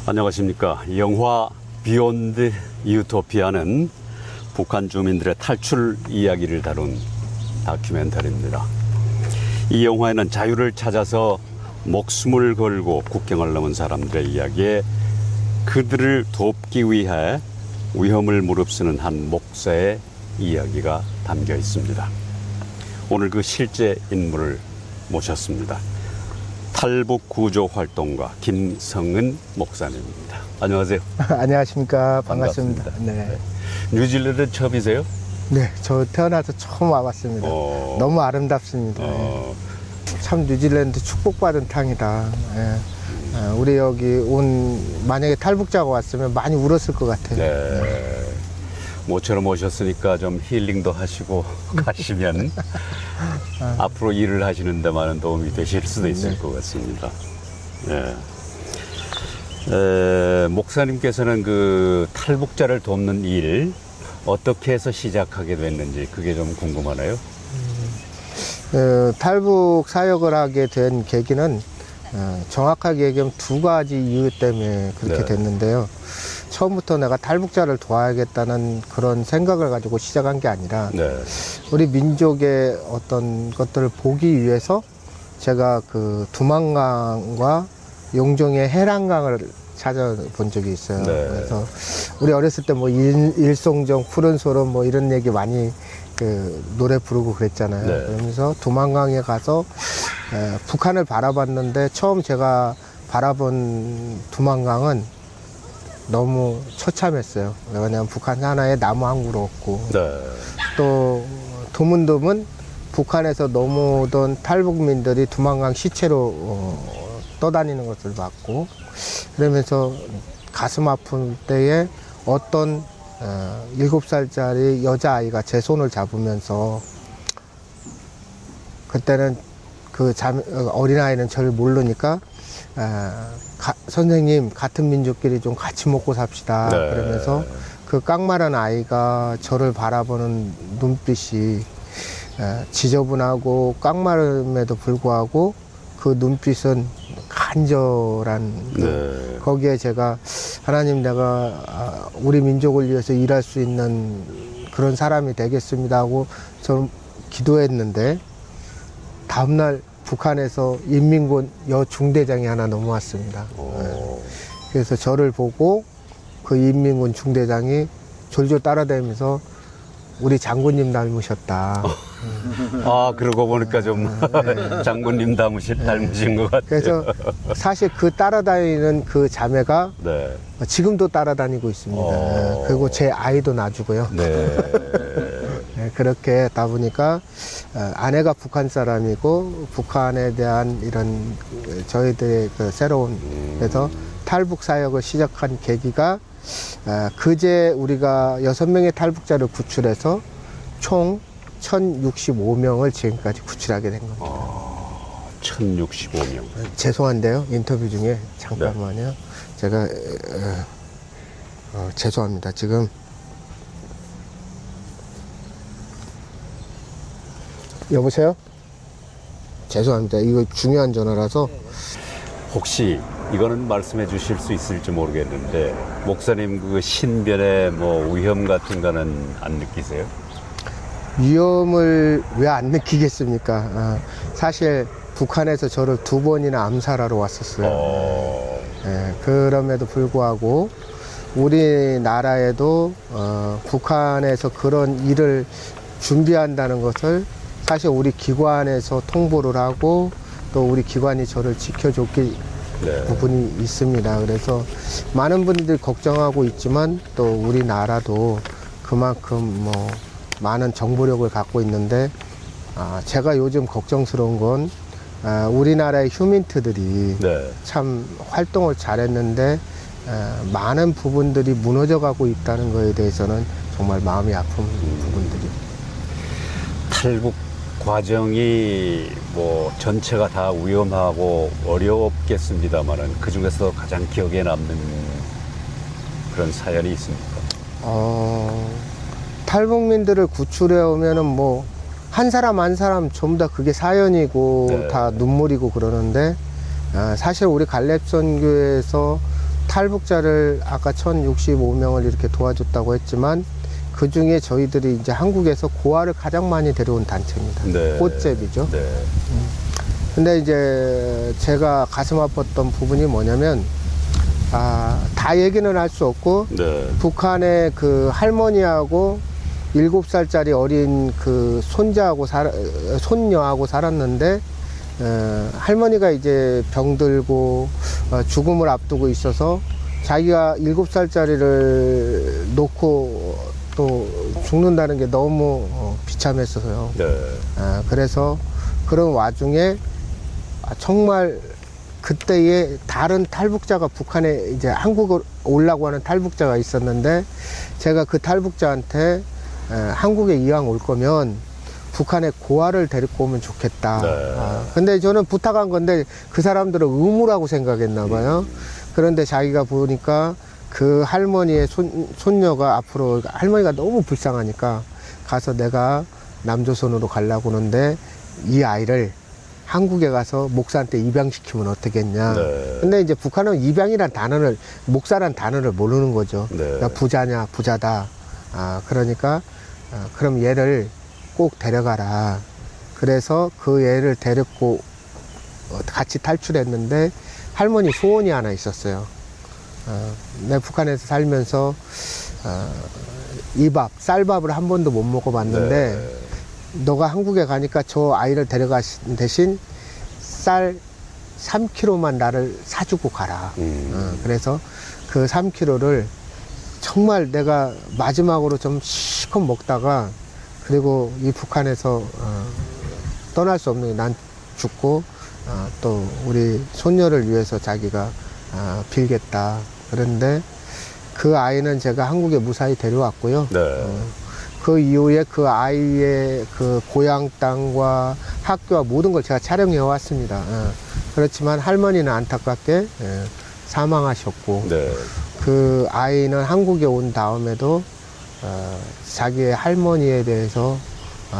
안녕하십니까. 영화 비욘드 유토피아는 북한 주민들의 탈출 이야기를 다룬 다큐멘터리입니다. 이 영화에는 자유를 찾아서 목숨을 걸고 국경을 넘은 사람들의 이야기에 그들을 돕기 위해 위험을 무릅쓰는 한 목사의 이야기가 담겨 있습니다. 오늘 그 실제 인물을 모셨습니다. 탈북 구조 활동가 김성은 목사님입니다. 안녕하세요. 안녕하십니까. 반갑습니다. 네. 뉴질랜드 처음이세요? 네, 저 태어나서 처음 와봤습니다. 너무 아름답습니다. 참 뉴질랜드 축복받은 땅이다. 우리 여기 만약에 탈북자가 왔으면 많이 울었을 것 같아요. 네. 모처럼 오셨으니까 좀 힐링도 하시고 가시면 앞으로 일을 하시는 데 많은 도움이 되실 수도 있을 것 같습니다. 목사님께서는 그 탈북자를 돕는 일 어떻게 해서 시작하게 됐는지 그게 좀 궁금하네요. 탈북 사역을 하게 된 계기는 정확하게 얘기하면 두 가지 이유 때문에 그렇게 됐는데요. 처음부터 내가 탈북자를 도와야겠다는 그런 생각을 가지고 시작한 게 아니라 우리 민족의 어떤 것들을 보기 위해서 제가 그 두만강과 용종의 해랑강을 찾아본 적이 있어요. 그래서 우리 어렸을 때 뭐 일송정, 푸른 소름 뭐 이런 얘기 많이 그 노래 부르고 그랬잖아요. 그러면서 두만강에 가서 북한을 바라봤는데 처음 제가 바라본 두만강은 너무 처참했어요. 왜냐하면 북한 하나에 나무 한 그루 없고 또 드문드문 북한에서 넘어오던 탈북민들이 두만강 시체로 떠다니는 것을 봤고, 그러면서 가슴 아픈 때에 어떤 7살짜리 여자아이가 제 손을 잡으면서, 그때는 그 어린아이는 저를 모르니까 선생님, 같은 민족끼리 좀 같이 먹고 삽시다. 그러면서 그 깡마른 아이가 저를 바라보는 눈빛이 지저분하고 깡마름에도 불구하고 그 눈빛은 간절한 거기에 제가 하나님, 내가 우리 민족을 위해서 일할 수 있는 그런 사람이 되겠습니다 하고 좀 기도했는데, 다음날 북한에서 인민군 여중대장이 하나 넘어왔습니다. 그래서 저를 보고 그 인민군 중대장이 졸졸 따라다니면서 우리 장군님 닮으셨다. 그러고 보니까 좀 장군님 닮으신 것 같아요. 그래서 사실 그 따라다니는 그 자매가 지금도 따라다니고 있습니다. 그리고 제 아이도 놔주고요. 그렇게 하다 보니까 아내가 북한 사람이고 북한에 대한 이런 저희들의 그 새로운 그래서 탈북 사역을 시작한 계기가 그제 우리가 6명의 탈북자를 구출해서 총 1065명을 지금까지 구출하게 된 겁니다. 1065명. 죄송한데요, 인터뷰 중에 잠깐만요. 제가 죄송합니다. 지금 여보세요? 죄송합니다. 이거 중요한 전화라서. 혹시 이거는 말씀해 주실 수 있을지 모르겠는데, 목사님 그 신변에 뭐 위험 같은 거는 안 느끼세요? 위험을 왜 안 느끼겠습니까? 사실 북한에서 저를 2번이나 암살하러 왔었어요. 그럼에도 불구하고 우리나라에도 북한에서 그런 일을 준비한다는 것을 사실 우리 기관에서 통보를 하고 또 우리 기관이 저를 지켜줬기 부분이 있습니다. 그래서 많은 분들이 걱정하고 있지만 또 우리나라도 그만큼 뭐 많은 정보력을 갖고 있는데, 제가 요즘 걱정스러운 건 우리나라의 휴민트들이 참 활동을 잘했는데 많은 부분들이 무너져가고 있다는 것에 대해서는 정말 마음이 아픈 부분들이. 탈북 과정이 뭐 전체가 다 위험하고 어렵겠습니다만은 그 중에서 가장 기억에 남는 그런 사연이 있습니까? 탈북민들을 구출해 오면은 뭐 한 사람 한 사람 전부 다 그게 사연이고 다 눈물이고 그러는데, 사실 우리 갈렙선교에서 탈북자를 아까 1065명을 이렇게 도와줬다고 했지만 그 중에 저희들이 이제 한국에서 고아를 가장 많이 데려온 단체입니다. 네. 꽃제비죠. 네. 근데 이제 제가 가슴 아팠던 부분이 뭐냐면, 다 얘기는 할 수 없고, 네. 북한의 그 할머니하고 7살짜리 어린 그 손녀하고 살았는데, 할머니가 이제 병들고 죽음을 앞두고 있어서 자기가 7살짜리를 놓고 또 죽는다는 게 너무 비참했어요. 네. 그래서 그런 와중에 정말 그때에 다른 탈북자가 북한에 이제 한국을 오려고 하는 탈북자가 있었는데, 제가 그 탈북자한테 한국에 이왕 올 거면 북한에 고아를 데리고 오면 좋겠다. 네. 근데 저는 부탁한 건데 그 사람들은 의무라고 생각했나 봐요. 그런데 자기가 보니까 그 할머니의 손녀가 앞으로, 할머니가 너무 불쌍하니까 가서 내가 남조선으로 가려고 하는데 이 아이를 한국에 가서 목사한테 입양시키면 어떻겠냐. 네. 근데 이제 북한은 입양이란 단어를, 목사란 단어를 모르는 거죠. 네. 그러니까 부자냐, 부자다. 그러니까 그럼 얘를 꼭 데려가라. 그래서 그 애를 데리고 같이 탈출했는데 할머니 소원이 하나 있었어요. 내 북한에서 살면서 이밥, 쌀밥을 한 번도 못 먹어봤는데 네. 너가 한국에 가니까 저 아이를 데려가신 대신 쌀 3kg만 나를 사주고 가라. 그래서 그 3kg를 정말 내가 마지막으로 좀 실컷 먹다가, 그리고 이 북한에서 떠날 수 없는, 난 죽고 또 우리 손녀를 위해서 자기가 빌겠다. 그런데 그 아이는 제가 한국에 무사히 데려왔고요. 네. 그 이후에 그 아이의 그 고향 땅과 학교와 모든 걸 제가 촬영해 왔습니다. 그렇지만 할머니는 안타깝게 사망하셨고, 네. 그 아이는 한국에 온 다음에도 자기의 할머니에 대해서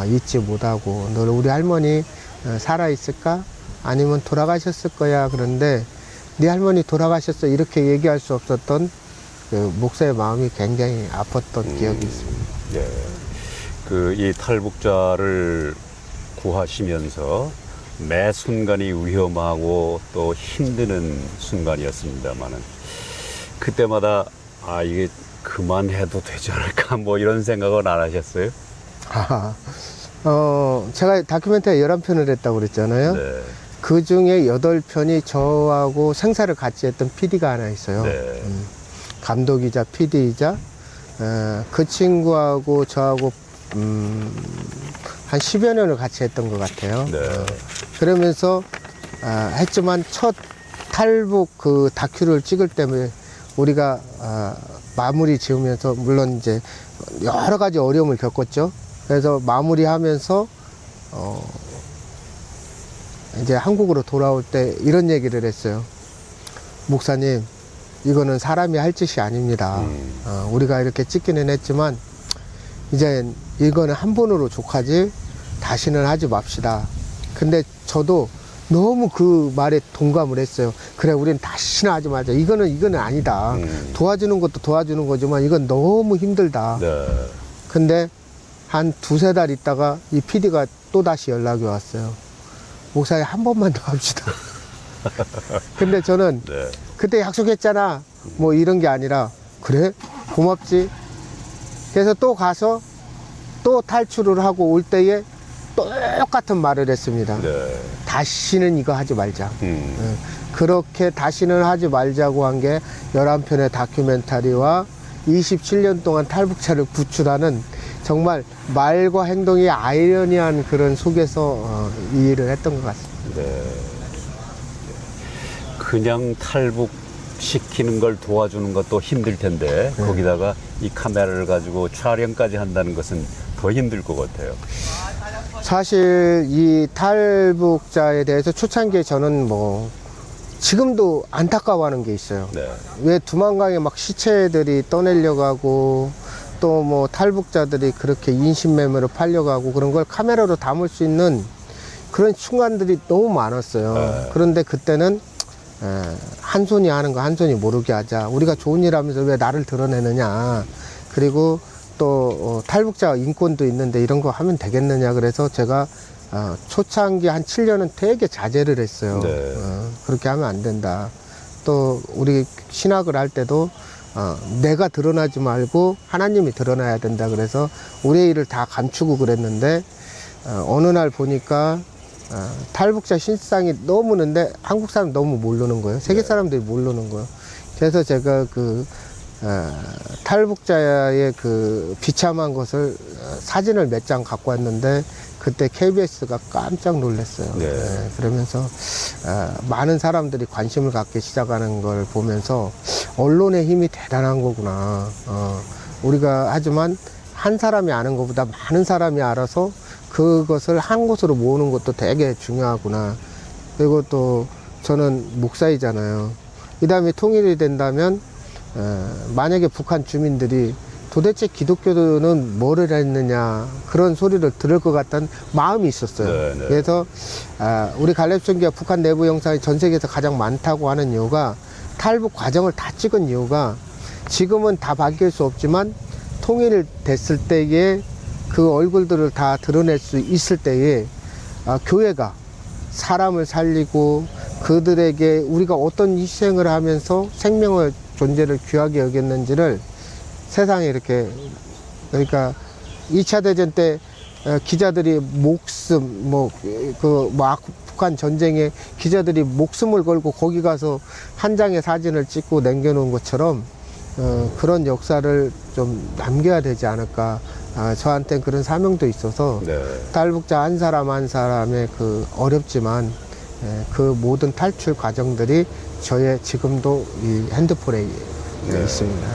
잊지 못하고, 너 우리 할머니 살아있을까? 아니면 돌아가셨을 거야. 그런데 네 할머니 돌아가셨어, 이렇게 얘기할 수 없었던 그 목사의 마음이 굉장히 아팠던 기억이 있습니다. 예. 그 이 탈북자를 구하시면서 매 순간이 위험하고 또 힘드는 순간이었습니다만은, 그때마다 이게 그만해도 되지 않을까 뭐 이런 생각은 안 하셨어요? 제가 다큐멘터리 11편을 했다고 그랬잖아요. 네. 그 중에 8편이 저하고 생사를 같이 했던 PD가 하나 있어요. 네. 감독이자 PD이자, 그 친구하고 저하고 한 10여 년을 같이 했던 것 같아요. 네. 그러면서 했지만 첫 탈북 그 다큐를 찍을 때문에 우리가 마무리 지으면서, 물론 이제 여러 가지 어려움을 겪었죠. 그래서 마무리하면서 이제 한국으로 돌아올 때 이런 얘기를 했어요. 목사님, 이거는 사람이 할 짓이 아닙니다. 우리가 이렇게 찍기는 했지만 이제 이거는 한 번으로 족하지 다시는 하지 맙시다. 근데 저도 너무 그 말에 동감을 했어요. 그래, 우리는 다시는 하지 말자. 이거는 아니다. 도와주는 것도 도와주는 거지만 이건 너무 힘들다. 네. 근데 한 2-3달 있다가 이 PD가 또 다시 연락이 왔어요. 목사님, 한 번만 더 합시다. 근데 저는 네. 그때 약속했잖아, 뭐 이런 게 아니라, 그래? 고맙지? 그래서 또 가서 또 탈출을 하고 올 때에 똑같은 말을 했습니다. 네. 다시는 이거 하지 말자. 그렇게 다시는 하지 말자고 한 게 11편의 다큐멘터리와 27년 동안 탈북자를 구출하는, 정말 말과 행동이 아이러니한 그런 속에서 이 일을 했던 것 같습니다. 네. 그냥 탈북시키는 걸 도와주는 것도 힘들 텐데, 거기다가 이 카메라를 가지고 촬영까지 한다는 것은 더 힘들 것 같아요. 사실 이 탈북자에 대해서 초창기에 저는 뭐 지금도 안타까워하는 게 있어요. 네. 왜 두만강에 막 시체들이 떠내려고 하고, 또 뭐 탈북자들이 그렇게 인신매매로 팔려가고, 그런 걸 카메라로 담을 수 있는 그런 순간들이 너무 많았어요. 그런데 그때는 한 손이 하는 거 한 손이 모르게 하자. 우리가 좋은 일 하면서 왜 나를 드러내느냐. 그리고 또 탈북자 인권도 있는데 이런 거 하면 되겠느냐. 그래서 제가 초창기 한 7년은 되게 자제를 했어요. 네. 그렇게 하면 안 된다. 또 우리 신학을 할 때도 내가 드러나지 말고 하나님이 드러나야 된다. 그래서 우리의 일을 다 감추고 그랬는데 어느 날 보니까 탈북자 신상이 너무는데 한국 사람 너무 모르는 거예요. 세계 사람들이 모르는 거예요. 그래서 제가 탈북자의 그 비참한 것을 사진을 몇 장 갖고 왔는데 그때 KBS가 깜짝 놀랐어요. 네. 그러면서 많은 사람들이 관심을 갖기 시작하는 걸 보면서 언론의 힘이 대단한 거구나. 우리가 하지만 한 사람이 아는 것보다 많은 사람이 알아서 그것을 한 곳으로 모으는 것도 되게 중요하구나. 그리고 또 저는 목사이잖아요. 이 다음에 통일이 된다면 만약에 북한 주민들이 도대체 기독교는 뭐를 했느냐 그런 소리를 들을 것 같다는 마음이 있었어요. 네. 그래서 우리 갈렙선교가 북한 내부 영상이 전 세계에서 가장 많다고 하는 이유가 탈북 과정을 다 찍은 이유가 지금은 다 밝힐 수 없지만 통일 됐을 때에 그 얼굴들을 다 드러낼 수 있을 때에 교회가 사람을 살리고 그들에게 우리가 어떤 희생을 하면서 생명의 존재를 귀하게 여겼는지를 세상에 이렇게 그러니까 2차 대전 때 기자들이 목숨 북한 전쟁에 기자들이 목숨을 걸고 거기 가서 한 장의 사진을 찍고 남겨놓은 것처럼 그런 역사를 좀 남겨야 되지 않을까. 저한테는 그런 사명도 있어서 네. 탈북자 한 사람 한 사람의 그 어렵지만 그 모든 탈출 과정들이 저의 지금도 이 핸드폰에 있습니다.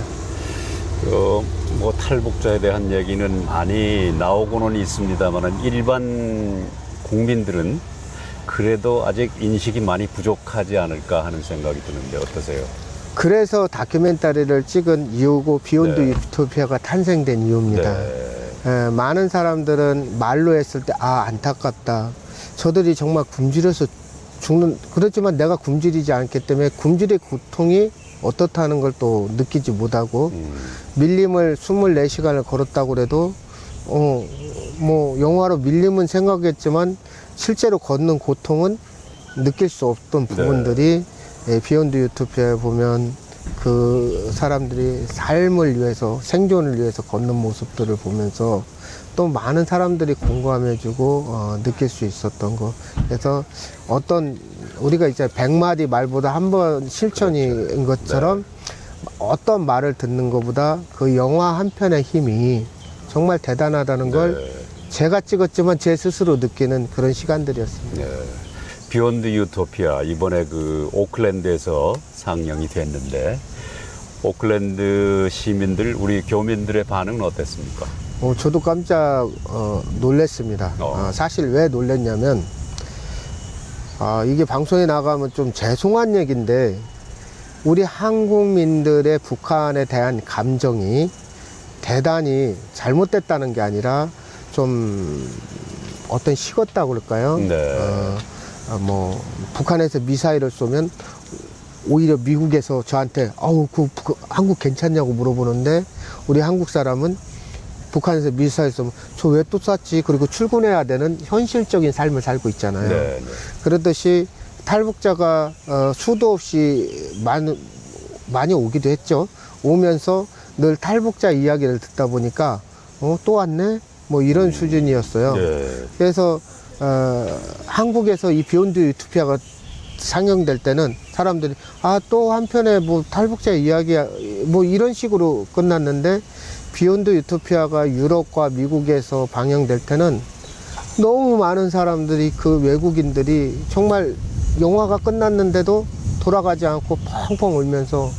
뭐 탈북자에 대한 얘기는 많이 나오고는 있습니다만 일반 국민들은 그래도 아직 인식이 많이 부족하지 않을까 하는 생각이 드는데 어떠세요? 그래서 다큐멘터리를 찍은 이유고 비욘드 네. 유토피아가 탄생된 이유입니다. 네. 많은 사람들은 말로 했을 때 안타깝다. 저들이 정말 굶주려서 죽는 그렇지만 내가 굶주리지 않기 때문에 굶주리의 고통이 어떻다는 걸 또 느끼지 못하고 밀림을 24시간을 걸었다고 그래도 뭐 영화로 밀림은 생각했지만 실제로 걷는 고통은 느낄 수 없던 부분들이 비욘드 유토피아에 보면 그 사람들이 삶을 위해서 생존을 위해서 걷는 모습들을 보면서 또 많은 사람들이 공감해주고 느낄 수 있었던 거. 그래서 어떤 우리가 이제 100마디 말보다 한 번 실천인 것처럼 어떤 말을 듣는 것보다 그 영화 한 편의 힘이 정말 대단하다는 걸 제가 찍었지만 제 스스로 느끼는 그런 시간들이었습니다. 네. 비욘드 유토피아 이번에 그 오클랜드에서 상영이 됐는데 오클랜드 시민들 우리 교민들의 반응은 어땠습니까? 저도 깜짝 놀랐습니다. 사실 왜 놀랐냐면 이게 방송에 나가면 좀 죄송한 얘기인데 우리 한국민들의 북한에 대한 감정이 대단히 잘못됐다는 게 아니라 좀 어떤 식었다고 그럴까요? 네. 뭐 북한에서 미사일을 쏘면 오히려 미국에서 저한테 한국 괜찮냐고 물어보는데 우리 한국 사람은 북한에서 미사일 쏘면 저 왜 또 쐈지? 그리고 출근해야 되는 현실적인 삶을 살고 있잖아요. 네. 그렇듯이 탈북자가 수도 없이 많이 오기도 했죠. 오면서 늘 탈북자 이야기를 듣다 보니까 또 왔네? 뭐 이런 수준이었어요. 네. 그래서 한국에서 이 비욘드 유토피아가 상영될 때는 사람들이 또 한편에 뭐 탈북자 이야기야 뭐 이런 식으로 끝났는데 비욘드 유토피아가 유럽과 미국에서 방영될 때는 너무 많은 사람들이 그 외국인들이 정말 영화가 끝났는데도 돌아가지 않고 펑펑 울면서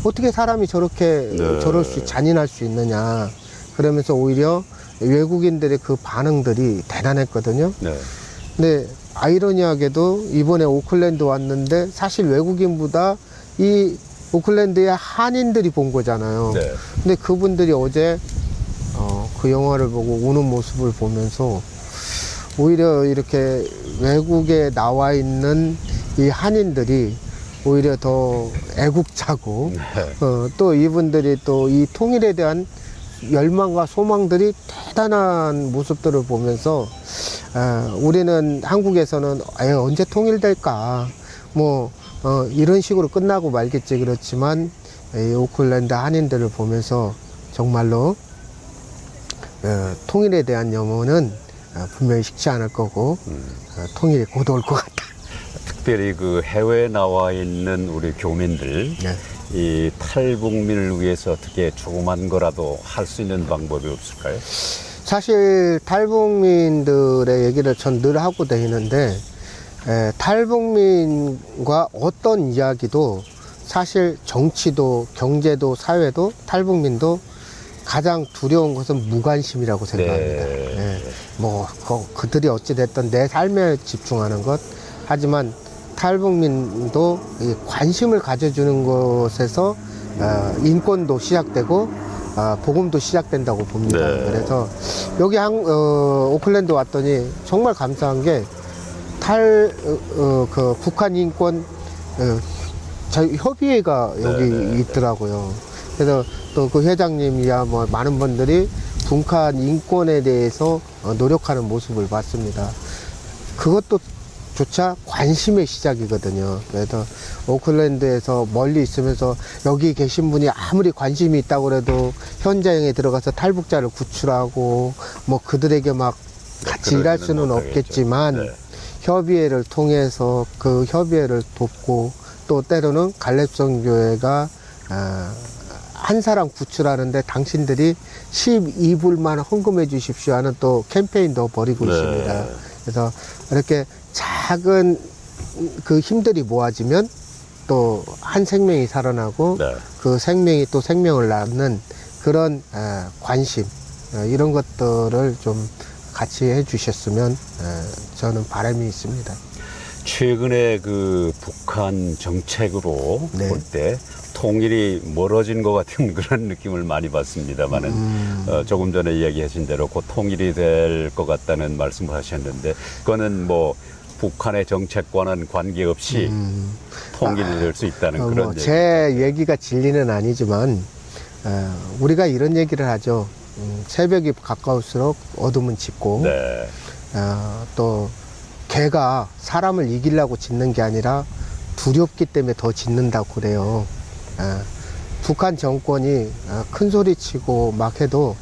어떻게 사람이 저렇게 저럴 수 잔인할 수 있느냐 그러면서 오히려 외국인들의 그 반응들이 대단했거든요. 네. 근데 아이러니하게도 이번에 오클랜드 왔는데 사실 외국인보다 이 오클랜드의 한인들이 본 거잖아요. 네. 근데 그분들이 어제 그 영화를 보고 우는 모습을 보면서 오히려 이렇게 외국에 나와 있는 이 한인들이 오히려 더 애국자고 네. 또 이분들이 또 이 통일에 대한 열망과 소망들이 대단한 모습들을 보면서 우리는 한국에서는 언제 통일될까 뭐 이런 식으로 끝나고 말겠지 그렇지만 이 오클랜드 한인들을 보면서 정말로 통일에 대한 염원은 분명히 식지 않을 거고 통일이 곧 올 것 같다. 특별히 그 해외에 나와 있는 우리 교민들 네. 이 탈북민을 위해서 어떻게 조그만 거라도 할 수 있는 방법이 없을까요? 사실 탈북민들의 얘기를 전 늘 하고 다니는데 탈북민과 어떤 이야기도 사실 정치도 경제도 사회도 탈북민도 가장 두려운 것은 무관심이라고 생각합니다. 네. 뭐 그들이 어찌됐든 내 삶에 집중하는 것. 하지만 탈북민도 이 관심을 가져주는 것에서 인권도 시작되고 복음도 시작된다고 봅니다. 네. 그래서 여기 오클랜드 왔더니 정말 감사한 게 그 북한 인권 협의회가 여기 있더라고요. 그래서 또 그 회장님이야 뭐 많은 분들이 북한 인권에 대해서 노력하는 모습을 봤습니다. 그것도 조차 관심의 시작이거든요. 그래서 오클랜드에서 멀리 있으면서 여기 계신 분이 아무리 관심이 있다고 해도 현장에 들어가서 탈북자를 구출하고 뭐 그들에게 막 같이 일할 수는 없겠지만 네. 협의회를 통해서 그 협의회를 돕고 또 때로는 갈렙성교회가 한 사람 구출하는데 당신들이 12불만 헌금해 주십시오 하는 또 캠페인도 벌이고 네. 있습니다. 그래서 이렇게 작은 그 힘들이 모아지면 또 한 생명이 살아나고 네. 그 생명이 또 생명을 낳는 그런 관심 이런 것들을 좀 같이 해주셨으면 저는 바람이 있습니다. 최근에 그 북한 정책으로 네. 볼 때 통일이 멀어진 것 같은 그런 느낌을 많이 받습니다만은 조금 전에 이야기하신 대로 곧 통일이 될 것 같다는 말씀을 하셨는데 그거는 뭐 북한의 정책과는 관계없이 통일이 될 수 있다는 그런 얘기. 제 얘기가 진리는 아니지만 우리가 이런 얘기를 하죠. 새벽이 가까울수록 어둠은 짙고 네. 또 개가 사람을 이기려고 짖는 게 아니라 두렵기 때문에 더 짖는다고 그래요. 북한 정권이 큰 소리 치고 막 해도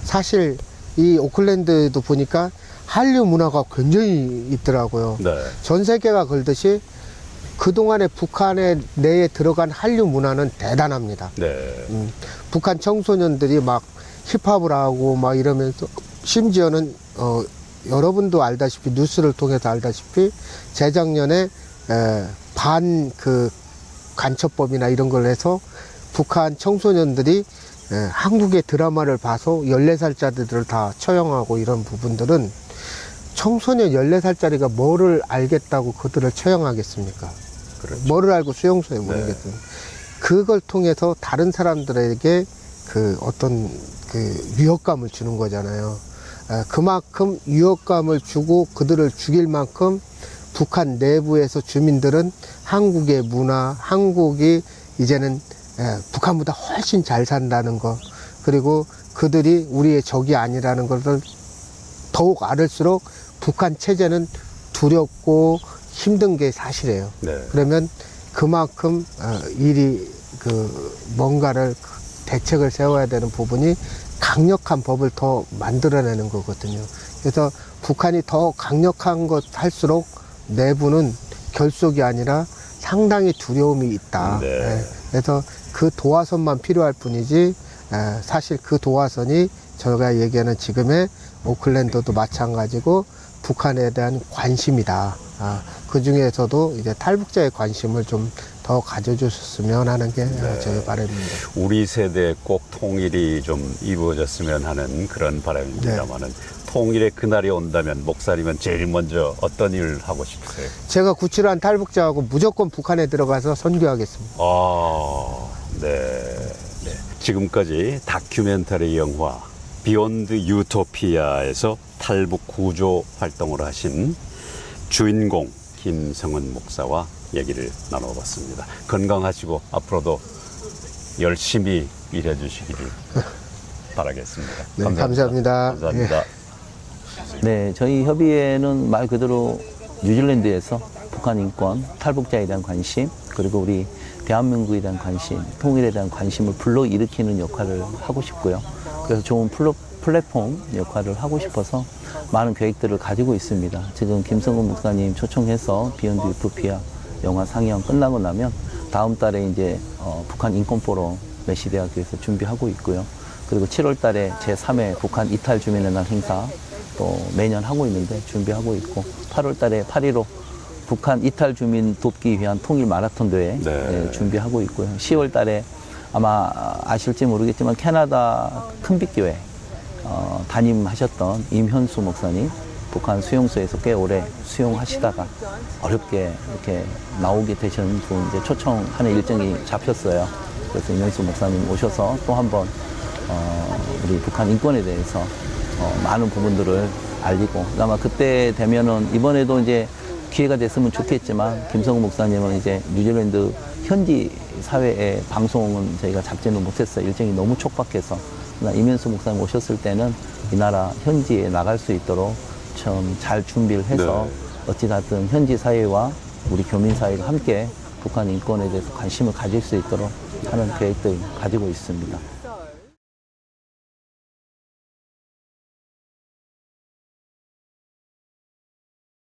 사실 이 오클랜드도 보니까 한류 문화가 굉장히 있더라고요. 네. 전 세계가 그러듯이 그동안에 북한의 내에 들어간 한류 문화는 대단합니다. 네. 북한 청소년들이 막 힙합을 하고 막 이러면서 심지어는 여러분도 알다시피 뉴스를 통해서 알다시피 재작년에 반 그 간첩법이나 이런 걸 해서 북한 청소년들이 한국의 드라마를 봐서 14살짜리들을 다 처형하고 이런 부분들은 청소년 14살짜리가 뭐를 알겠다고 그들을 처형하겠습니까? 그렇죠. 뭐를 알고 수용소에 보내겠습니까? 그걸 통해서 다른 사람들에게 그 어떤 그 위협감을 주는 거잖아요. 그만큼 위협감을 주고 그들을 죽일 만큼 북한 내부에서 주민들은 한국의 문화, 한국이 이제는 북한보다 훨씬 잘 산다는 거, 그리고 그들이 우리의 적이 아니라는 것을 더욱 알을수록 북한 체제는 두렵고 힘든 게 사실이에요. 네. 그러면 그만큼 일이 뭔가를 대책을 세워야 되는 부분이 강력한 법을 더 만들어내는 거거든요. 그래서 북한이 더 강력한 것 할수록 내부는 결속이 아니라 상당히 두려움이 있다. 네. 그래서 그 도화선만 필요할 뿐이지 사실 그 도화선이 저희가 얘기하는 지금의 오클랜드도 마찬가지고 북한에 대한 관심이다. 그 중에서도 이제 탈북자의 관심을 좀 더 가져주셨으면 하는 게 저희 바람입니다. 우리 세대에 꼭 통일이 좀 이루어졌으면 하는 그런 바람입니다만은 통일의 그날이 온다면 목사님은 제일 먼저 어떤 일을 하고 싶으세요? 제가 구출한 탈북자하고 무조건 북한에 들어가서 선교하겠습니다. 네. 지금까지 다큐멘터리 영화 비욘드 유토피아에서 탈북 구조 활동을 하신 주인공 김성은 목사와 얘기를 나눠봤습니다. 건강하시고 앞으로도 열심히 일해 주시기를 바라겠습니다. 네, 감사합니다. 감사합니다. 네, 저희 협의회는 말 그대로 뉴질랜드에서 북한 인권, 탈북자에 대한 관심, 그리고 우리 대한민국에 대한 관심, 통일에 대한 관심을 불러일으키는 역할을 하고 싶고요. 그래서 좋은 플랫폼 역할을 하고 싶어서 많은 계획들을 가지고 있습니다. 지금 김성근 목사님 초청해서 비욘드 유토피아 영화 상영 끝나고 나면 다음 달에 이제 북한 인권 포럼 메시대학교에서 준비하고 있고요. 그리고 7월 달에 제3회 북한 이탈 주민의 날 행사 또 매년 하고 있는데 준비하고 있고 8월 달에 8.15 북한 이탈 주민 돕기 위한 통일 마라톤 대회 네. 준비하고 있고요. 10월 달에 아마 아실지 모르겠지만 캐나다 큰빛교회 담임하셨던 임현수 목사님 북한 수용소에서 꽤 오래 수용하시다가 어렵게 이렇게 나오게 되신 분 이제 초청하는 일정이 잡혔어요. 그래서 임현수 목사님 오셔서 또 한번 우리 북한 인권에 대해서 많은 부분들을 알리고 아마 그때 되면은 이번에도 이제 기회가 됐으면 좋겠지만 김성훈 목사님은 이제 뉴질랜드 현지 사회의 방송은 저희가 잡지는 못했어요. 일정이 너무 촉박해서. 그러나 임현수 목사님 오셨을 때는 이 나라 현지에 나갈 수 있도록 좀 잘 준비를 해서 네. 어찌됐든 현지 사회와 우리 교민 사회가 함께 북한 인권에 대해서 관심을 가질 수 있도록 하는 계획들 가지고 있습니다.